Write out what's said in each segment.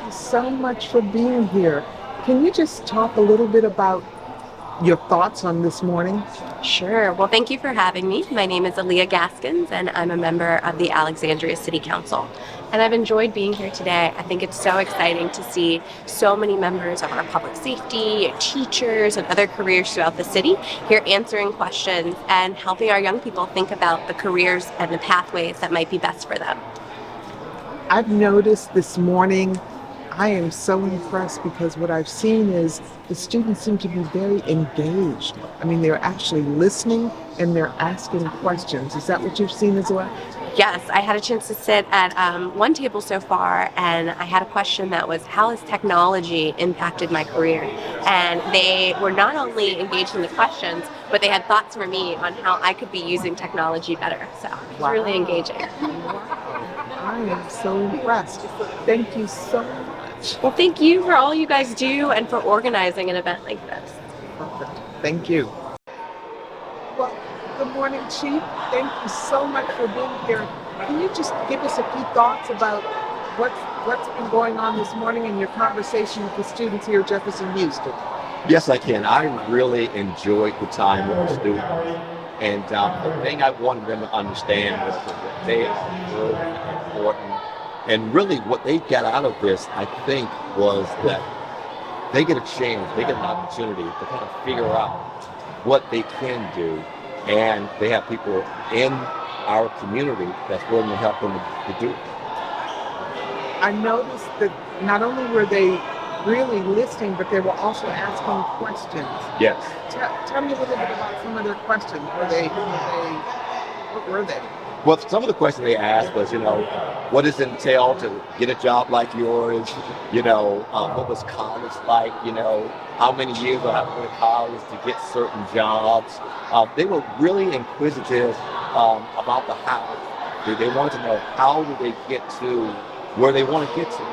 you so much for being here. Can you just talk a little bit about your thoughts on this morning? Sure. Well, thank you for having me. My name is Aaliyah Gaskins, and I'm a member of the Alexandria City Council. And I've enjoyed being here today. I think it's so exciting to see so many members of our public safety, teachers, and other careers throughout the city here answering questions and helping our young people think about the careers and the pathways that might be best for them. I've noticed this morning, I am so impressed because what I've seen is the students seem to be very engaged. I mean, they're actually listening and they're asking questions. Is that what you've seen as well? Yes, I had a chance to sit at one table so far, and I had a question that was, how has technology impacted my career? And they were not only engaged in the questions, but they had thoughts for me on how I could be using technology better. So it was really engaging. I am so impressed. Thank you so much. Well, thank you for all you guys do and for organizing an event like this. Perfect. Thank you. Well, good morning, Chief. Thank you so much for being here. Can you just give us a few thoughts about what's been going on this morning in your conversation with the students here at Jefferson Houston? Yes, I can. I really enjoyed the time with the students. And the thing I wanted them to understand was that they are very important. And really what they got out of this, I think, was that they get a chance, they get an opportunity to kind of figure out what they can do. And they have people in our community that's willing to help them to do it. I noticed that not only were they really listening, but they were also asking questions. Yes. Tell me a little bit about some of their questions. What were they? Well, some of the questions they asked was, what does it entail to get a job like yours? What was college like? How many years do I have to go to college to get certain jobs? They were really inquisitive about the how. They wanted to know how do they get to where they want to get to.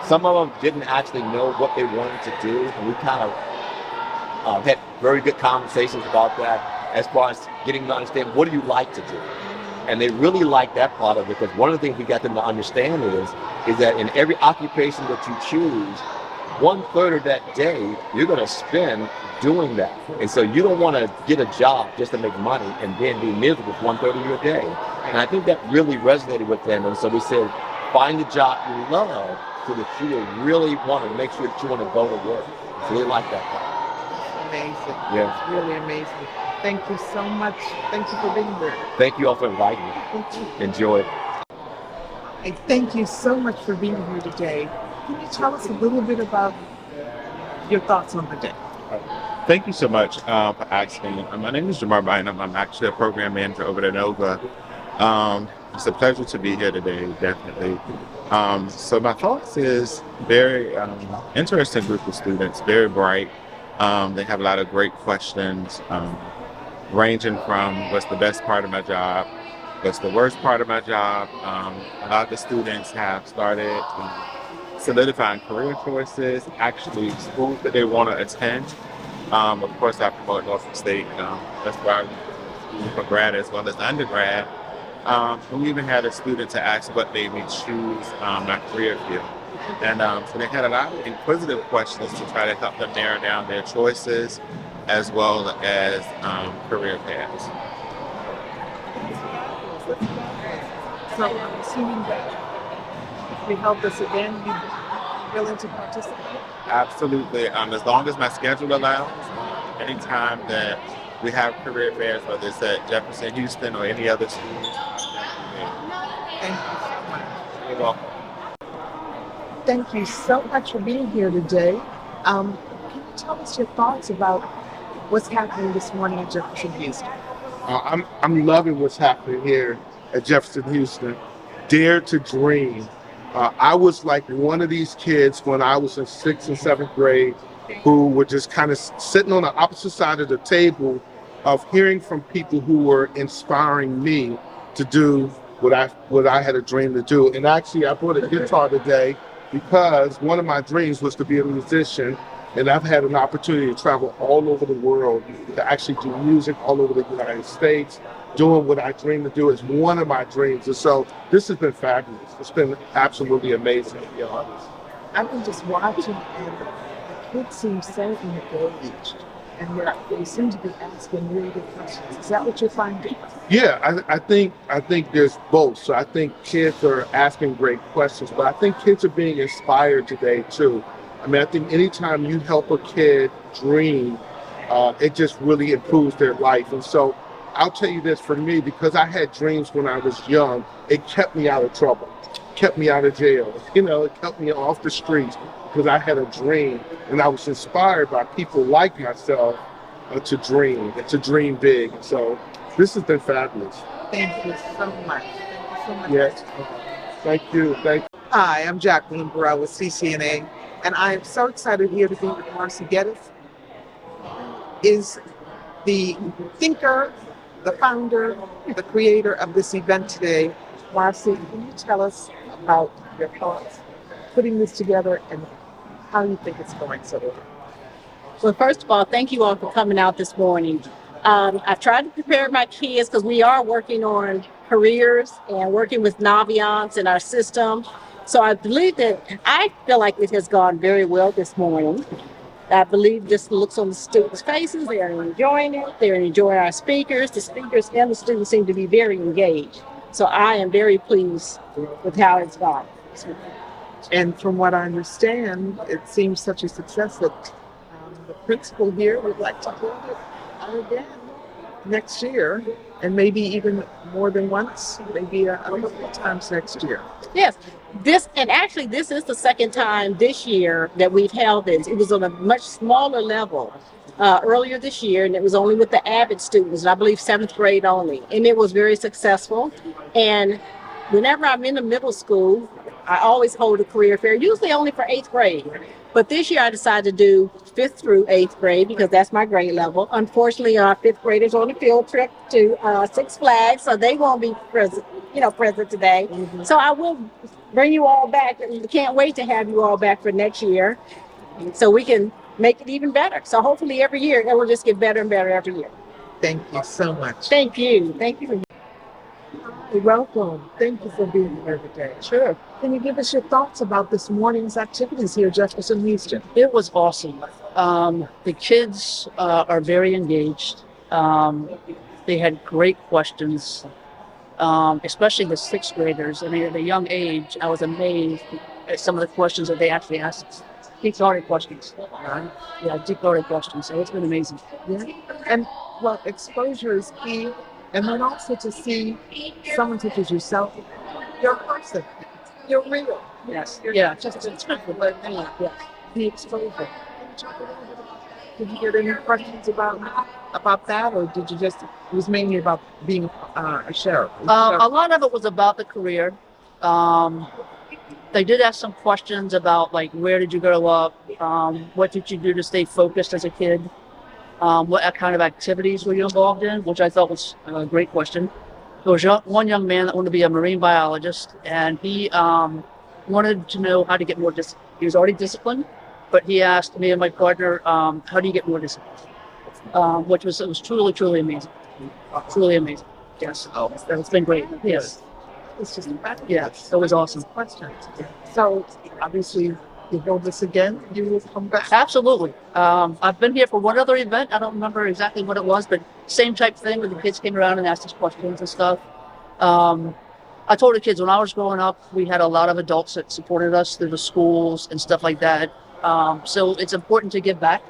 Some of them didn't actually know what they wanted to do, and we kind of had very good conversations about that as far as getting to understand what do you like to do. And they really liked that part of it because one of the things we got them to understand is that in every occupation that you choose, 1/3 of that day you're going to spend doing that. And so you don't want to get a job just to make money and then be miserable 1/3 of your day. And I think that really resonated with them. And so we said, find a job you love so that you will really want to make sure that you want to go to work. So they like that part. Amazing. Yeah. It's really amazing. Thank you so much. Thank you for being here. Thank you all for inviting me. Enjoy it. Hey, thank you so much for being here today. Can you tell us a little bit about your thoughts on the day? Thank you so much for asking. My name is Jamar Bynum. I'm actually a program manager over at Nova. It's a pleasure to be here today, definitely. So my thoughts is very interesting group of students, very bright. They have a lot of great questions, ranging from what's the best part of my job, what's the worst part of my job. A lot of the students have started solidifying career choices, actually schools that they want to attend. Of course, I promote Norfolk State. That's where I went to school for grad as well as undergrad. We even had a student to ask what made me choose my career field. And so they had a lot of inquisitive questions to try to help them narrow down their choices as well as career paths. So I'm assuming that if we help us again, you'd be willing to participate? Absolutely. As long as my schedule allows, anytime that we have career fairs, whether it's at Jefferson, Houston, or any other school. Thank you so much. You're welcome. Thank you so much for being here today. Can you tell us your thoughts about what's happening this morning at Jefferson Houston? I'm loving what's happening here at Jefferson Houston. Dare to dream. I was like one of these kids when I was in 6th and 7th grade who were just kind of sitting on the opposite side of the table of hearing from people who were inspiring me to do what I had a dream to do. And actually, I brought a guitar today because one of my dreams was to be a musician, and I've had an opportunity to travel all over the world to actually do music all over the United States. Doing what I dream to do is one of my dreams. And so this has been fabulous. It's been absolutely amazing, to be honest. I've been just watching, and the kids seem so engaged, and they seem to be asking really good questions. Is that what you're finding? Yeah, I think there's both. So I think kids are asking great questions, but I think kids are being inspired today too. I mean, I think anytime you help a kid dream, it just really improves their life. And so I'll tell you this, for me, because I had dreams when I was young, it kept me out of trouble, kept me out of jail. It kept me off the streets because I had a dream, and I was inspired by people like myself to dream and to dream big. So this has been fabulous. Thank you so much. Thank you so much. Yes. Thank you. Thank you. Hi, I'm Jacqueline Burrell with CCNA, and I am so excited here to be with Marcy Geddes. Is the thinker, the founder, the creator of this event today. Marcy, can you tell us about your thoughts putting this together and how you think it's going so far? Well, first of all, thank you all for coming out this morning. I've tried to prepare my kids because we are working on careers and working with Naviance in our system. So I feel like it has gone very well this morning. I believe this looks on the students' faces. They are enjoying it. They're enjoying our speakers. The speakers and the students seem to be very engaged. So I am very pleased with how it's gone. And from what I understand, it seems such a success that the principal here would like to hold it again next year, and maybe even more than once, maybe a couple of times next year. Yes, this is the second time this year that we've held this. It was on a much smaller level earlier this year, and it was only with the avid students, I believe 7th grade only, and it was very successful. And whenever I'm in the middle school, I always hold a career fair, usually only for 8th grade. But this year I decided to do 5th through 8th grade because that's my grade level. Unfortunately, our 5th graders on a field trip to Six Flags, so they won't be present today. Mm-hmm. So I will bring you all back. Can't wait to have you all back for next year so we can make it even better. So hopefully every year it will just get better and better every year. Thank you so much. Thank you. Thank you. Welcome. Thank you for being here today. Sure. Can you give us your thoughts about this morning's activities here at Jefferson Houston? It was awesome. The kids are very engaged. They had great questions, especially the 6th graders. I mean, at a young age, I was amazed at some of the questions that they actually asked. Deep-throated questions. Yeah, deep-throated questions. So it's been amazing. Yeah. And well, exposure is key. And then also to see someone such as yourself, you're a person, you're real. Yes. You're Yeah. not just a template. Yeah. The exposure. Did you get any questions about that, or did you just? It was mainly about being a sheriff. A lot of it was about the career. They did ask some questions about, like, where did you grow up? What did you do to stay focused as a kid? What kind of activities were you involved in? Which I thought was a great question. There was one young man that wanted to be a marine biologist, and he wanted to know how to get more discipline. He was already disciplined, but he asked me and my partner, how do you get more discipline? It was truly, truly amazing. Truly amazing. Yes. Oh, it's been great. Yes. It's just fabulous. Yes, it was awesome. Questions. So obviously, you hold this again, you will come back. Absolutely. I've been here for one other event. I don't remember exactly what it was, but same type thing where the kids came around and asked us questions and stuff. I told the kids when I was growing up, we had a lot of adults that supported us through the schools and stuff like that. So it's important to give back.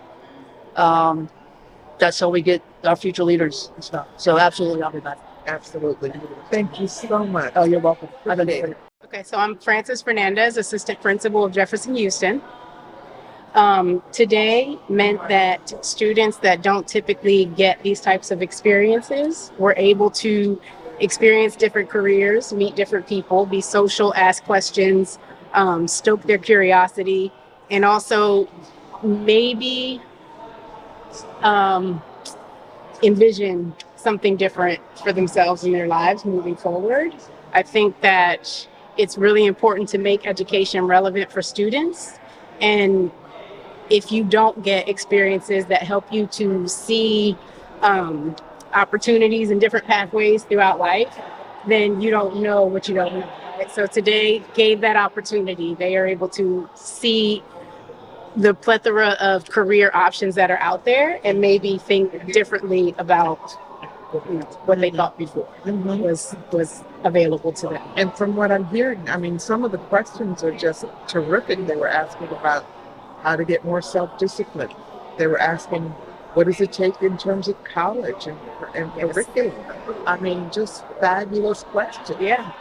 That's how we get our future leaders and stuff. So absolutely, I'll be back. Absolutely. Thank you so much. Oh, you're welcome. I've been here. Okay, so I'm Frances Fernandez, Assistant Principal of Jefferson Houston. Today meant that students that don't typically get these types of experiences were able to experience different careers, meet different people, be social, ask questions, stoke their curiosity, and also maybe envision something different for themselves in their lives moving forward. I think that it's really important to make education relevant for students. And if you don't get experiences that help you to see opportunities and different pathways throughout life, then you don't know what you don't know. Right? So today gave that opportunity. They are able to see the plethora of career options that are out there and maybe think differently about what they thought before was available to them. And from what I'm hearing, I mean, some of the questions are just terrific. They were asking about how to get more self-discipline. They were asking, what does it take in terms of college and curriculum? I mean, just fabulous questions. Yeah.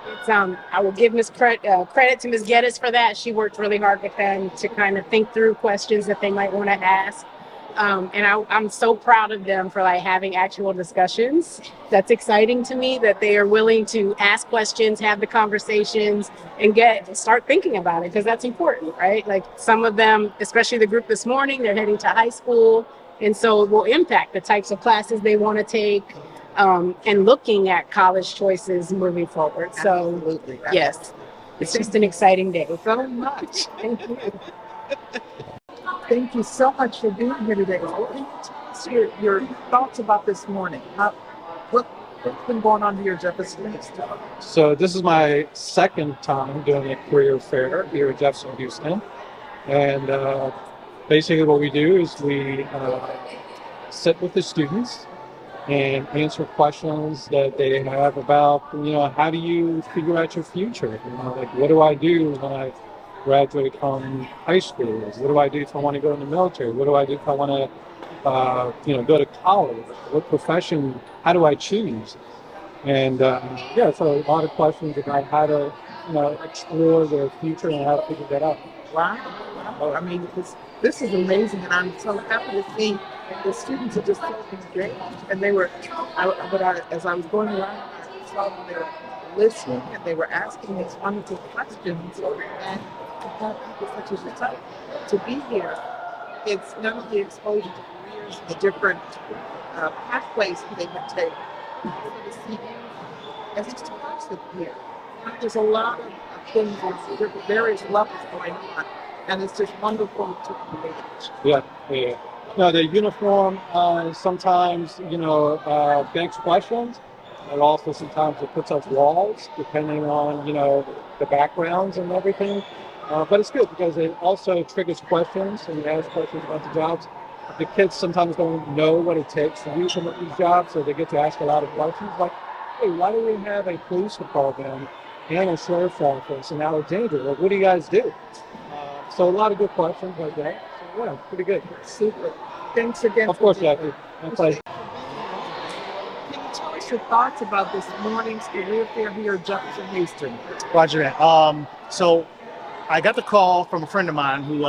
It's, I will give credit to Ms. Geddes for that. She worked really hard with them to kind of think through questions that they might want to ask. And I'm so proud of them for like having actual discussions. That's exciting to me that they are willing to ask questions, have the conversations, and start thinking about it, because that's important, right? Like some of them, especially the group this morning, they're heading to high school, and so it will impact the types of classes they want to take, and looking at college choices moving forward. So Absolutely. yes, it's just an exciting day. So much. Thank you. Thank you so much for being here today. Can you tell us your thoughts about this morning? What's been going on here, Jefferson Houston? So this is my second time doing a career fair here at Jefferson Houston. And basically what we do is we sit with the students and answer questions that they have about, how do you figure out your future? Like, what do I do when I graduate from high school? What do I do if I want to go in the military? What do I do if I want to, go to college? What profession? How do I choose? And so a lot of questions about how to, explore their future and how to figure that out. Wow. I mean, this is amazing, and I'm so happy to see the students are just so engaged. And they were, as I was going around, I saw them, they were listening and they were asking these wonderful questions. And to have people such as yourself to be here, it's not only exposure to careers and the different pathways that they can take, but to see you as just a person here. There's a lot of things on different various levels going on, and it's just wonderful to engage. Yeah. No, the uniform sometimes, begs questions. And also sometimes it puts up walls, depending on, the backgrounds and everything. But it's good because it also triggers questions, and you ask questions about the jobs. The kids sometimes don't know what it takes to do some of these jobs, so they get to ask a lot of questions like, hey, why do we have a police department and a sheriff's office in Alexandria? Like, what do you guys do? So a lot of good questions like that. So yeah, pretty good. Super. Thanks again. Of course, Jackie. My pleasure. Can you tell us your thoughts about this morning's career fair here at Jefferson Houston? Roger that. So I got the call from a friend of mine who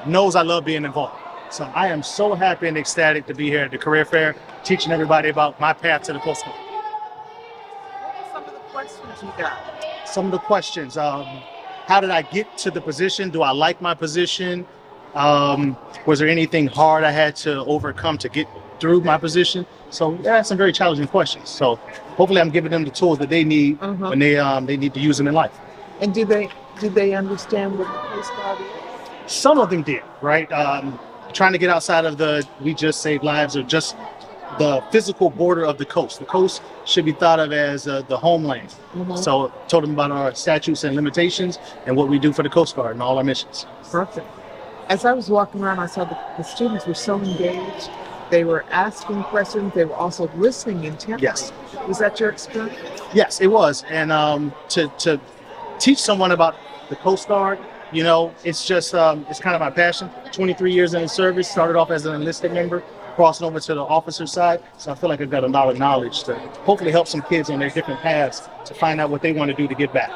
knows I love being involved. So I am so happy and ecstatic to be here at the career fair, teaching everybody about my path to the Coast Guard. What are some of the questions you got? Some of the questions, how did I get to the position? Do I like my position? Was there anything hard I had to overcome to get through my position? So yeah, some very challenging questions. So hopefully I'm giving them the tools that they need when they need to use them in life. And did they understand what the Coast Guard is? Some of them did, right? Trying to get outside of we just save lives, or just the physical border of the coast. The coast should be thought of as the homeland. So told them about our statutes and limitations and what we do for the Coast Guard and all our missions. Perfect. As I was walking around, I saw the students were so engaged. They were asking questions. They were also listening intently. Yes. Was that your experience? Yes, it was. And to teach someone about the Coast Guard, it's just, it's kind of my passion. 23 years in the service, started off as an enlisted member, crossing over to the officer side. So I feel like I've got a lot of knowledge to hopefully help some kids on their different paths to find out what they want to do to give back.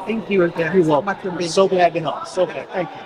Thank you again. You're so welcome. much for being So glad to help. So glad. Thank you.